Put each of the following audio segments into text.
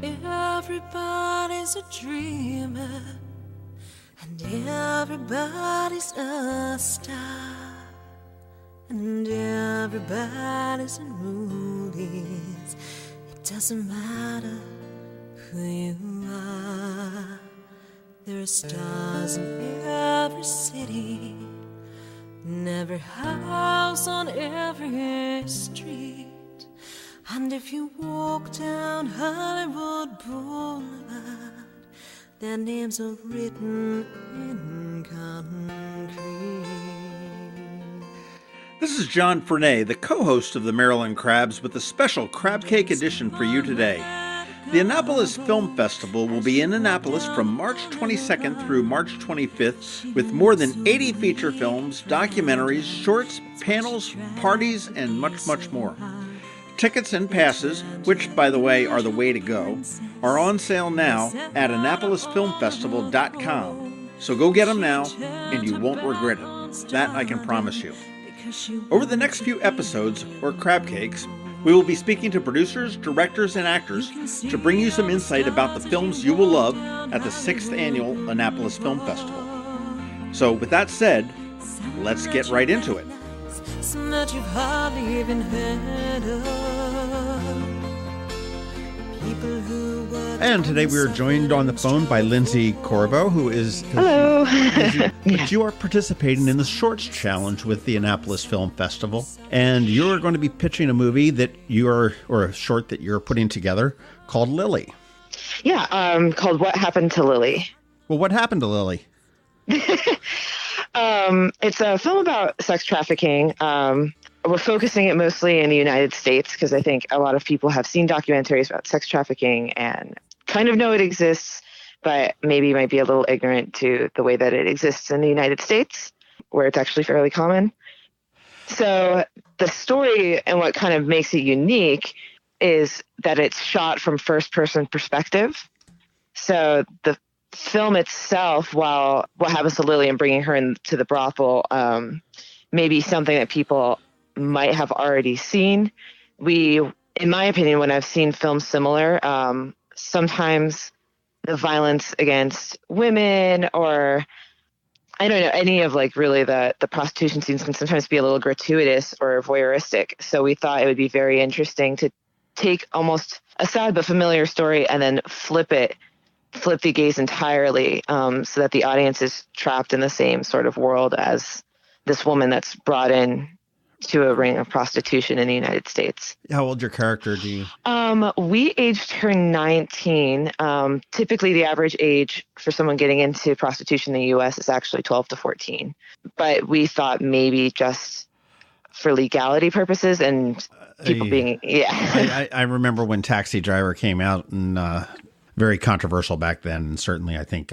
Everybody's a dreamer, and everybody's a star, and everybody's in movies. It doesn't matter who you are. There are stars in every city, in every house, on every street. And if you walk down Hollywood Boulevard, their names are written in concrete. This is John Fernay, the co-host of the Maryland Crabs, with a special Crabcake edition for you today. The Annapolis Film Festival will be in Annapolis from March 22nd through March 25th with more than 80 feature films, documentaries, shorts, panels, parties, and much, much more. Tickets and passes, which, by the way, are the way to go, are on sale now at AnnapolisFilmFestival.com. So go get them now, and you won't regret it. That I can promise you. Over the next few episodes, or Crabcakes, we will be speaking to producers, directors, and actors to bring you some insight about the films you will love at the 6th Annual Annapolis Film Festival. So with that said, let's get right into it. That you've hardly even heard of. People who were And today we are joined on the phone by Lindsey Corriveau, who is... Hello. But you are participating in the Shorts Challenge with the Annapolis Film Festival, and you're going to be pitching a movie that or a short that you're putting together called Lilly. Yeah, called What Happened to Lilly. Well, what happened to Lilly? It's a film about sex trafficking. We're focusing it mostly in the United States because I think a lot of people have seen documentaries about sex trafficking and kind of know it exists, but maybe might be a little ignorant to the way that it exists in the United States, where it's actually fairly common. So the story and what kind of makes it unique is that it's shot from first-person perspective. So the film itself, while What Happens to Lilly and bringing her into the brothel, maybe something that people might have already seen. In my opinion, when I've seen films similar, sometimes the violence against women, or I don't know, any of like really the prostitution scenes can sometimes be a little gratuitous or voyeuristic. So we thought it would be very interesting to take almost a sad but familiar story and then flip the gaze entirely, so that the audience is trapped in the same sort of world as this woman that's brought in to a ring of prostitution in the United States. How old your character do you? We aged her 19. Typically the average age for someone getting into prostitution in the U.S. is actually 12 to 14. But we thought maybe just for legality purposes and people being, I remember when Taxi Driver came out, and very controversial back then, and certainly I think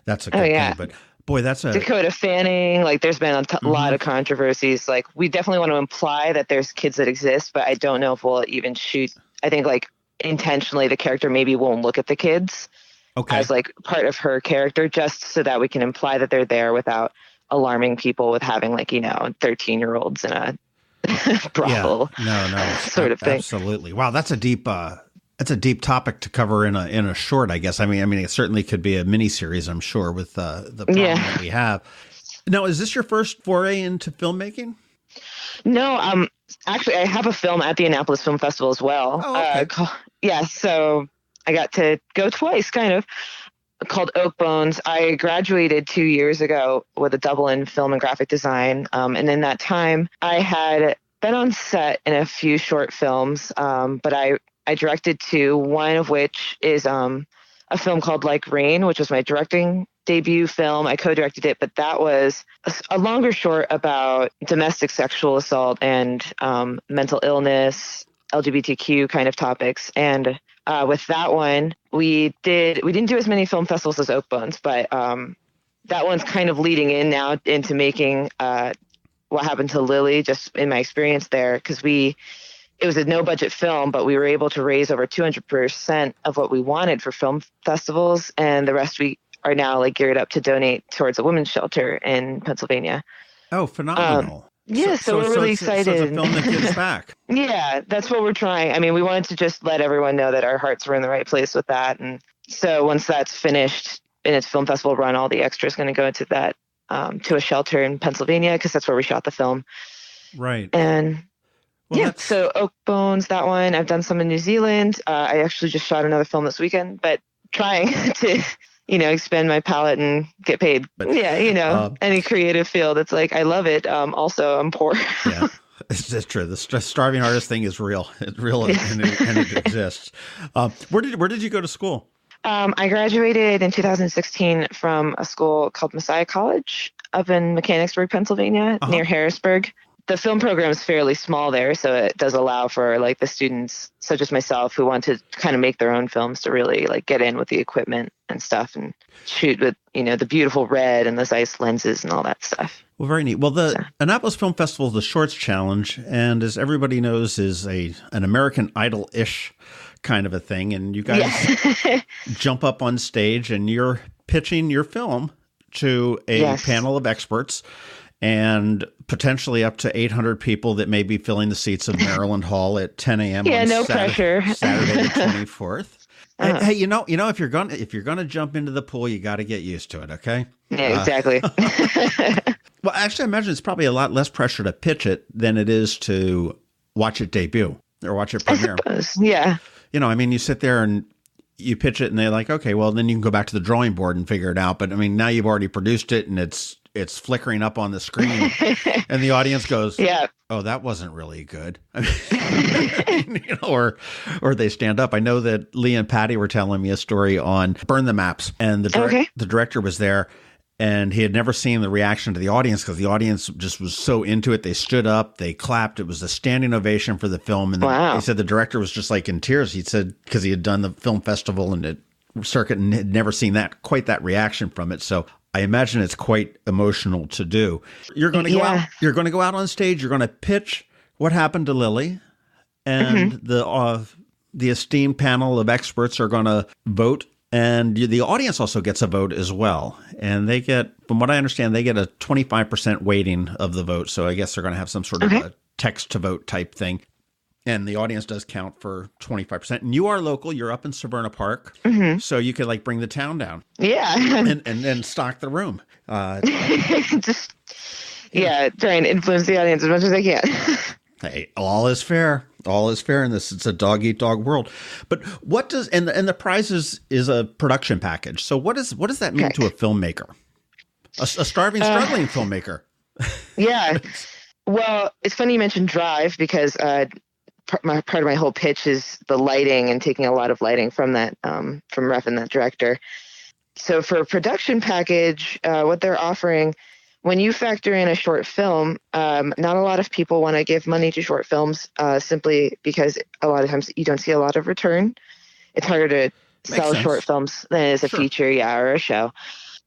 that's a good thing. But boy, that's a... Dakota Fanning, like there's been a lot of controversies. Like we definitely want to imply that there's kids that exist, but I don't know if we'll even shoot. I think like intentionally the character maybe won't look at the kids as like part of her character, just so that we can imply that they're there without alarming people with having 13-year-olds in a brothel. No, sort of thing. Absolutely. Wow, that's a deep topic to cover in a short, I guess. I mean, it certainly could be a mini series, I'm sure, with the problem that we have. Now, is this your first foray into filmmaking? No, actually, I have a film at the Annapolis Film Festival as well. Oh, okay. So I got to go twice, kind of, called Oak Bones. I graduated 2 years ago with a double in film and graphic design, and in that time, I had been on set in a few short films, but I directed two, one of which is a film called Like Rain, which was my directing debut film. I co-directed it, but that was a longer short about domestic sexual assault and mental illness, LGBTQ kind of topics. And with that one, we didn't do as many film festivals as Oak Bones, but that one's kind of leading in now into making What Happened to Lilly, just in my experience there, because it was a no-budget film, but we were able to raise over 200% of what we wanted for film festivals, and the rest we are now geared up to donate towards a women's shelter in Pennsylvania. Oh, phenomenal. Yeah, so we're really excited. So it's a film that gives back. Yeah, that's what we're trying. I mean, we wanted to just let everyone know that our hearts were in the right place with that. And so once that's finished in its film festival run, all the extras going to go into that to a shelter in Pennsylvania, because that's where we shot the film. Right. And so Oak Bones, that one. I've done some in New Zealand. I actually just shot another film this weekend, but trying to, expand my palette and get paid. But, any creative field, it's like, I love it. Also, I'm poor. Yeah. It's true. The starving artist thing is real. It's real, and it exists. Where did you go to school? I graduated in 2016 from a school called Messiah College up in Mechanicsburg, Pennsylvania, near Harrisburg. The film program is fairly small there, so it does allow for like the students, such as myself, who want to kind of make their own films to really like get in with the equipment and stuff and shoot with, the beautiful red and the Zeiss lenses and all that stuff. Well, very neat. Well, the Annapolis Film Festival is the Shorts Challenge, and as everybody knows, is an American Idol-ish kind of a thing. And you guys jump up on stage and you're pitching your film to a panel of experts and potentially up to 800 people that may be filling the seats of Maryland Hall at 10 a.m. on Saturday the 24th. Hey, if you're gonna jump into the pool, you got to get used to it. Okay. Yeah, exactly. Well, actually, I imagine it's probably a lot less pressure to pitch it than it is to watch it debut or watch it premiere. I suppose, yeah. You sit there and you pitch it, and they're like, okay, well, then you can go back to the drawing board and figure it out. But now you've already produced it, and it's flickering up on the screen, and the audience goes, "Oh, that wasn't really good." Or they stand up. I know that Lee and Patty were telling me a story on Burn the Maps, and the director was there, and he had never seen the reaction to the audience because the audience just was so into it. They stood up, they clapped. It was a standing ovation for the film, and he said the director was just like in tears. He said because he had done the film festival and circuit and had never seen quite that reaction from it. So I imagine it's quite emotional to do. You're going to go out. You're going to go out on stage. You're going to pitch what happened to Lilly, and the esteemed panel of experts are going to vote, and the audience also gets a vote as well. And they get, from what I understand, they get a 25% weighting of the vote. So I guess they're going to have some sort of a text to vote type thing. And the audience does count for 25%. And you are local. You're up in Severna Park. So you could bring the town down. Yeah. and then stock the room. Just, try and influence the audience as much as I can. Hey, all is fair. All is fair in this. It's a dog-eat-dog world. But what does, and the prize is a production package. So what does that mean to a filmmaker? A struggling filmmaker? Yeah. Well, it's funny you mentioned Drive because part of my whole pitch is the lighting and taking a lot of lighting from that, from Refn, that director. So for a production package, what they're offering, when you factor in a short film, not a lot of people want to give money to short films simply because a lot of times you don't see a lot of return. It's harder to sell short films than it is a feature, or a show.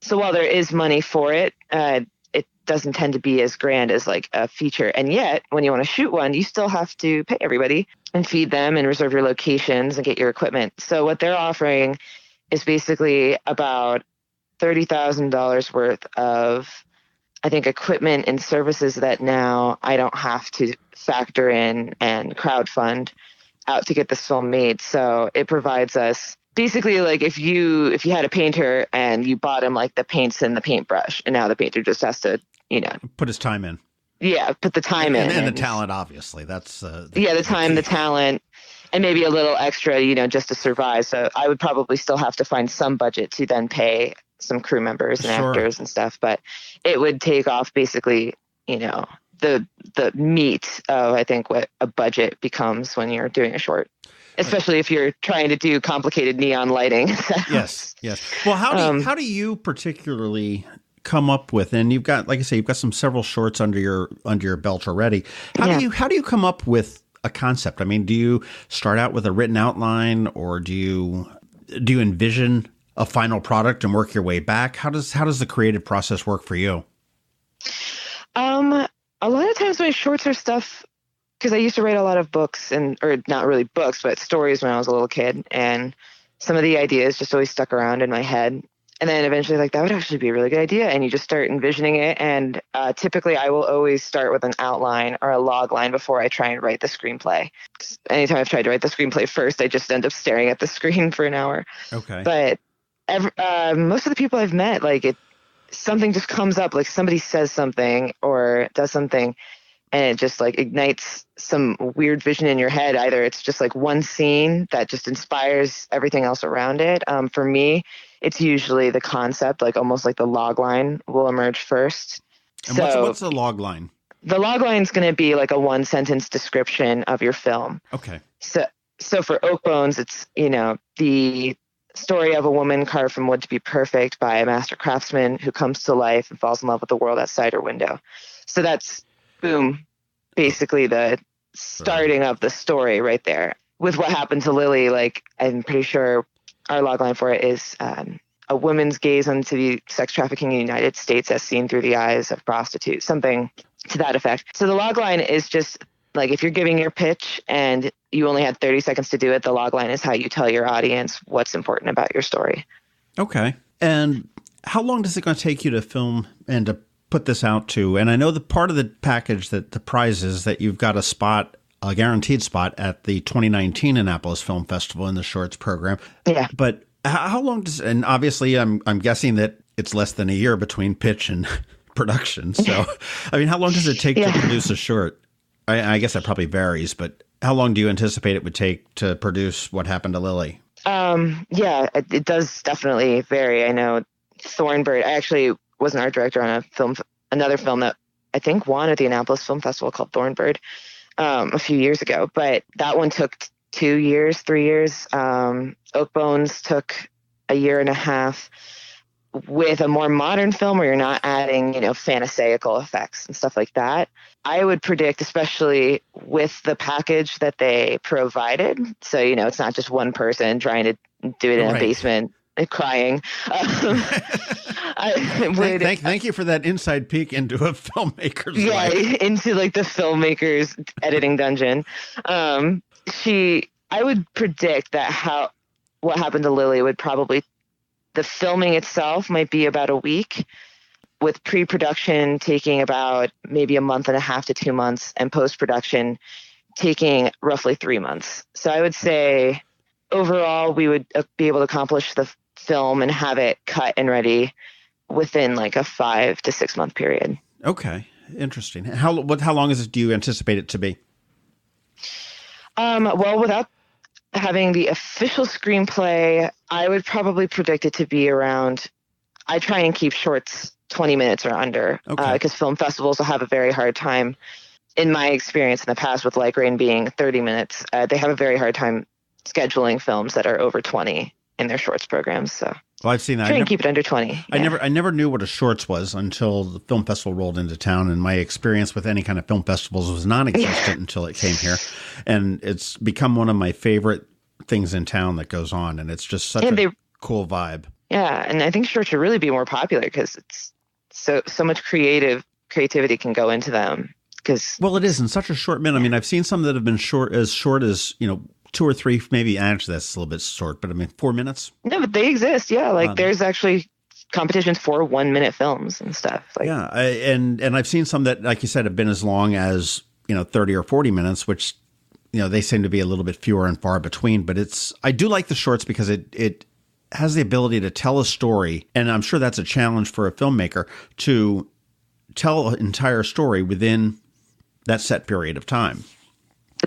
So while there is money for it, it doesn't tend to be as grand as like a feature. And yet, when you want to shoot one, you still have to pay everybody and feed them and reserve your locations and get your equipment. So what they're offering is basically about $30,000 worth of, I think, equipment and services that now I don't have to factor in and crowdfund out to get this film made. So it provides us basically, like, if you had a painter and you bought him like the paints and the paintbrush, and now the painter just has to, put his time in. Yeah, put the time in. And the talent, obviously. That's the time, the talent, and maybe a little extra, just to survive. So I would probably still have to find some budget to then pay some crew members and actors and stuff, but it would take off basically, the meat of, I think, what a budget becomes when you're doing a short, especially if you're trying to do complicated neon lighting. Yes. Well, how do you particularly come up with, and you've got, like I say, you've got several shorts under your belt already. How do you come up with a concept? I mean, do you start out with a written outline, or do you envision a final product and work your way back? How does the creative process work for you? A lot of times my shorts are stuff, because I used to write a lot of books, or not really books, but stories when I was a little kid, and some of the ideas just always stuck around in my head. And then eventually, like, that would actually be a really good idea. And you just start envisioning it. And typically, I will always start with an outline or a log line before I try and write the screenplay. Anytime I've tried to write the screenplay first, I just end up staring at the screen for an hour. Okay. But most of the people I've met, like, something just comes up, like somebody says something or does something, and it just like ignites some weird vision in your head. Either it's just like one scene that just inspires everything else around it. For me, it's usually the concept, like almost like the log line will emerge first. And what's the log line? The log line is going to be like a 1-sentence description of your film. Okay. So for Oak Bones, it's, the story of a woman carved from wood to be perfect by a master craftsman who comes to life and falls in love with the world outside her window. So that's, boom, basically the starting of the story right there. With what happened to Lilly, like, I'm pretty sure our logline for it is a woman's gaze onto the sex trafficking in the United States as seen through the eyes of prostitutes, something to that effect. So the logline is just like, if you're giving your pitch and you only had 30 seconds to do it, the logline is how you tell your audience what's important about your story. Okay. And how long does it going to take you to film and to put this out to? And I know the part of the package that the prize is that you've got a guaranteed spot at the 2019 Annapolis Film Festival in the shorts program. Yeah. But how long does, and obviously I'm guessing that it's less than a year between pitch and production. So, I mean, how long does it take to produce a short? I guess that probably varies, but how long do you anticipate it would take to produce What Happened to Lilly? Yeah, it does definitely vary. I know Thornbird, I actually was an art director on another film that I think won at the Annapolis Film Festival called Thornbird a few years ago, but that one took 2 years, 3 years. Oak Bones took a year and a half. With a more modern film where you're not adding, fantasaical effects and stuff like that, I would predict, especially with the package that they provided, so, it's not just one person trying to do it in a basement crying. Thank you for that inside peek into a filmmaker's life. Into like the filmmaker's editing dungeon. I would predict that What Happened to Lilly would probably, the filming itself might be about a week, with pre-production taking about maybe a month and a half to 2 months, and post-production taking roughly 3 months. So I would say overall we would be able to accomplish the film and have it cut and ready within like a 5 to 6 month period. Okay, interesting. How long do you anticipate it to be? Well, without having the official screenplay, I would probably predict it to be around, I try and keep shorts 20 minutes or under, because film festivals will have a very hard time, in my experience in the past with Like Rain being 30 minutes, they have a very hard time scheduling films that are over 20 in their shorts programs. So well, I've seen that. Try and keep it under 20. Yeah. I never knew what a shorts was until the film festival rolled into town, and my experience with any kind of film festivals was non-existent until it came here, and it's become one of my favorite things in town that goes on, and it's just such a cool vibe. Yeah, and I think shorts should really be more popular because it's so much creativity can go into them. Well, it is in such a short minute. I mean, I've seen some that have been short as 2 or 3, maybe actually that's a little bit short, but I mean 4 minutes. No, but they exist. Yeah, like there's actually competitions for 1 minute films and stuff. Like, yeah, and I've seen some that, like you said, have been as long as 30 or 40 minutes, which they seem to be a little bit fewer and far between. But I do like the shorts because it has the ability to tell a story, and I'm sure that's a challenge for a filmmaker to tell an entire story within that set period of time.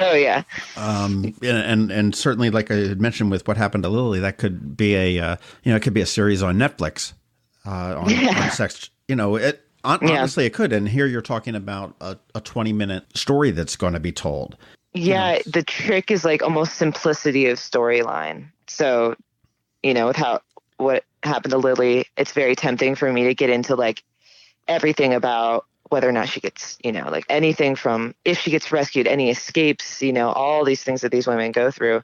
Oh yeah. And certainly, like I had mentioned with What Happened to Lilly, that could be it could be a series on Netflix on sex. Honestly, it could. And here you're talking about a 20-minute story that's going to be told. Yeah, the trick is like almost simplicity of storyline. So, with What Happened to Lilly, it's very tempting for me to get into like everything about whether or not she gets, like anything from if she gets rescued, any escapes, all these things that these women go through.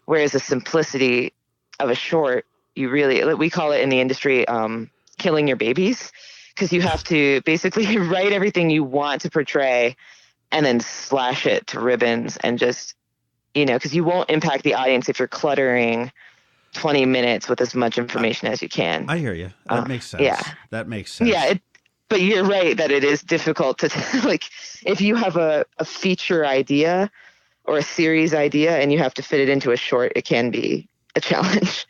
Whereas the simplicity of a short, we call it in the industry, killing your babies, because you have to basically write everything you want to portray and then slash it to ribbons and just, because you won't impact the audience if you're cluttering 20 minutes with as much information as you can. I hear you. That makes sense. Yeah. That makes sense. Yeah. But you're right that it is difficult to, like, if you have a feature idea or a series idea and you have to fit it into a short, it can be a challenge.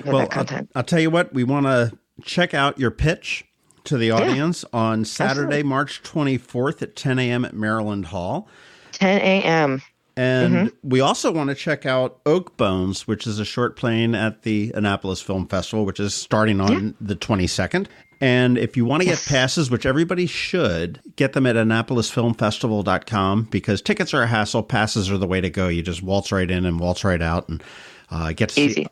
Well, I'll tell you what, we want to check out your pitch to the audience on Saturday, absolutely. March 24th at 10 a.m. at Maryland Hall. 10 a.m. And we also want to check out Oak Bones, which is a short playing at the Annapolis Film Festival, which is starting on the 22nd. And if you want to get passes, which everybody should, get them at AnnapolisFilmFestival.com, because tickets are a hassle. Passes are the way to go. You just waltz right in and waltz right out and get to see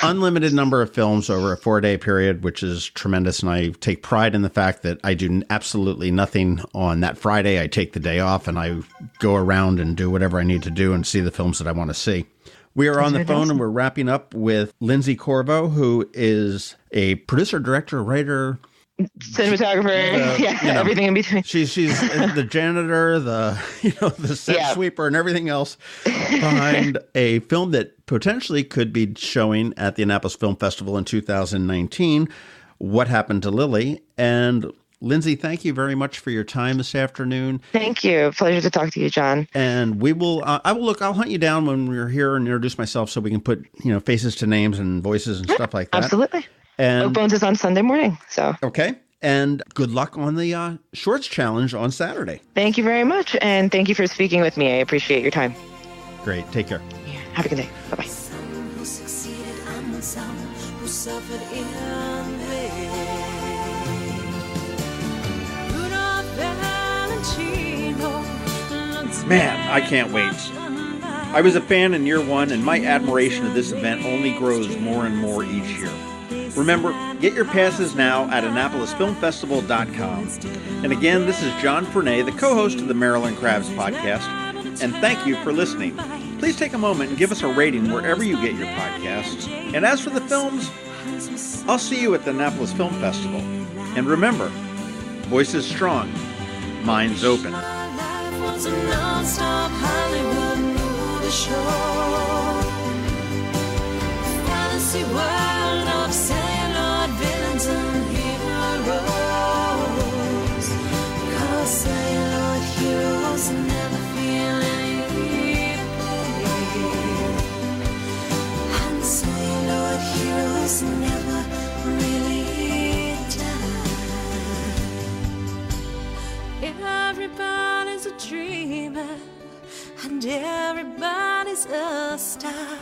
unlimited number of films over a 4-day period, which is tremendous. And I take pride in the fact that I do absolutely nothing on that Friday. I take the day off and I go around and do whatever I need to do and see the films that I want to see. We are on the phone and we're wrapping up with Lindsey Corriveau, who is a producer, director, writer, cinematographer, everything in between. She's the janitor, the set sweeper, and everything else behind a film that potentially could be showing at the Annapolis Film Festival in 2019. What Happened to Lilly? And Lindsey, thank you very much for your time this afternoon. Thank you. Pleasure to talk to you, John. And we will, I'll hunt you down when we're here and introduce myself so we can put, faces to names and voices and stuff like that. Absolutely. And Oak Bones is on Sunday morning. So okay. And good luck on the Shorts Challenge on Saturday. Thank you very much. And thank you for speaking with me. I appreciate your time. Great. Take care. Yeah. Have a good day. Bye-bye. Some who succeeded and some who suffered in vain. Man, I can't wait. I was a fan in year one, and my admiration of this event only grows more and more each year. Remember, get your passes now at AnnapolisFilmFestival.com. And again, this is John Fernay, the co-host of the Maryland Crabs podcast, and thank you for listening. Please take a moment and give us a rating wherever you get your podcasts. And as for the films, I'll see you at the Annapolis Film Festival. And remember, voices strong, minds open. Was a non-stop Hollywood movie show, fantasy world of celluloid villains and heroes. 'Cause celluloid heroes never feel any pain, and celluloid heroes never really die. Everybody's a dreamer, and everybody's a star,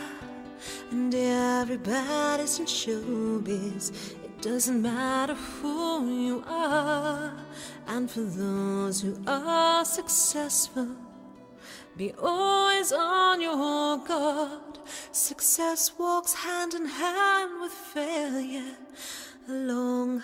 and everybody's in showbiz. It doesn't matter who you are. And for those who are successful, be always on your guard. Success walks hand in hand with failure along